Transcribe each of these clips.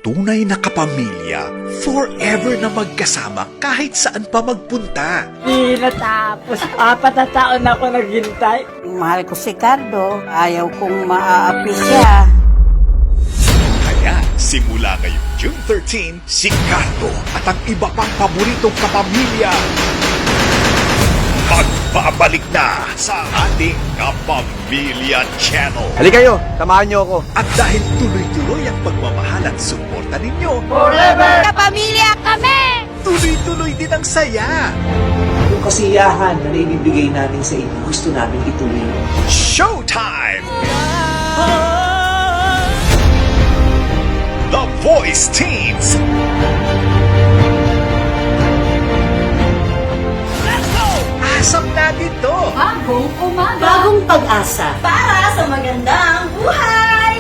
tunay na kapamilya, forever na magkasama kahit saan pa magpunta. Hindi natapos. 4 na taon na ako naghintay. Mahal ko si Cardo. Ayaw kong maaapi siya. Kaya simula ngayong June 13, si Cardo at ang iba pang paboritong kapamilya magbabalik na sa ating Kapamilya Channel. Halika kayo, samahan niyo ako. At dahil tuloy-tuloy ang pagmamahal at suporta ninyo, Kapamilya kami! tuloy-tuloy din ang saya. Yung kasiyahan na naibibigay namin sa inyo, gusto namin ituloy. Showtime! The Voice Teams! Let's go! Asam natin to! Bagong umaga! Bagong pag-asa. Para sa magandang buhay!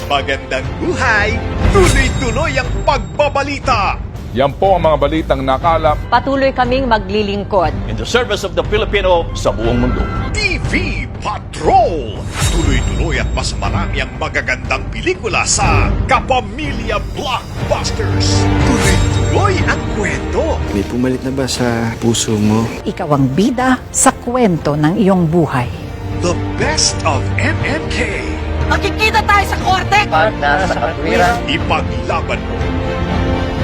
Magandang buhay! Tuloy-tuloy ang pagbabalita! Yan po ang mga balitang nakalap. Patuloy kaming maglilingkod. in the service of the Filipino sa buong mundo. TV Patrol! Tuloy-tuloy at mas marami ang magagandang pelikula sa Kapamilya Blockbusters! Tuloy-tuloy ang kwento! May pumalit na ba sa puso mo? Ikaw ang bida sa kwento ng iyong buhay. The best of MMK! Magkikita tayo sa korte! Ipaglaban mo!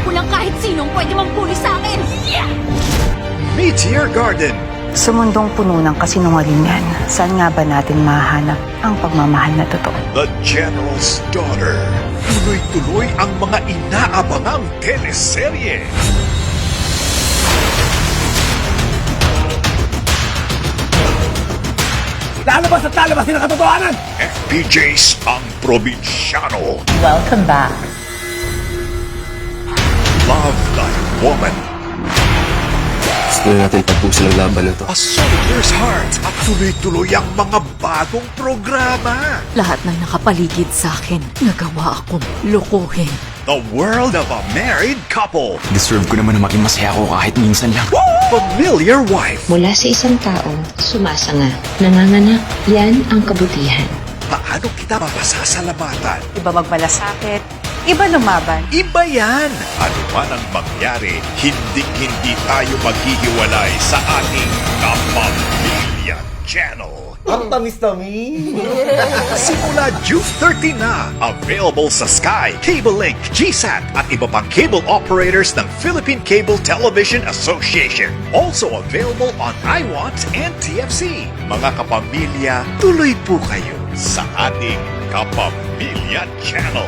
Walang kahit sinong pwede mampuli sa akin! Yeah! Meteor Garden! Sa mundong puno ng kasinungalingan, saan nga ba natin mahanap ang pagmamahal na totoo? The General's Daughter. Tuloy-tuloy ang mga inaabangang teleserye. Lalabas at lalabas din ang katotohanan! FPJs ang probinsyano. Welcome back. Love Thy Woman. Gusto na natin tapusin ang laban na to. A Soldier's Heart. At tuloy-tuloy ang mga bagong programa. Lahat ng nakapaligid sa akin, nagawa akong lukuhin. The World of a Married Couple. Deserve ko naman na maging masaya ako kahit minsan lang. Familiar Wife. Mula sa isang tao, sumasanga, nanganganak, yan ang kabutihan. Paano kita mapasasalamatan? Iba magmalasakit, iba lumaban. Iba yan! Ano man ang mangyari, hindi tayo maghihiwalay sa ating Kapamilya Channel. Ang tamis-tamis! Simula June 30 na, available sa Sky, Cable Link, GSAT at iba pang cable operators ng Philippine Cable Television Association. Also available on iWant and TFC. Mga kapamilya, tuloy po kayo sa ating Kapamilya Channel.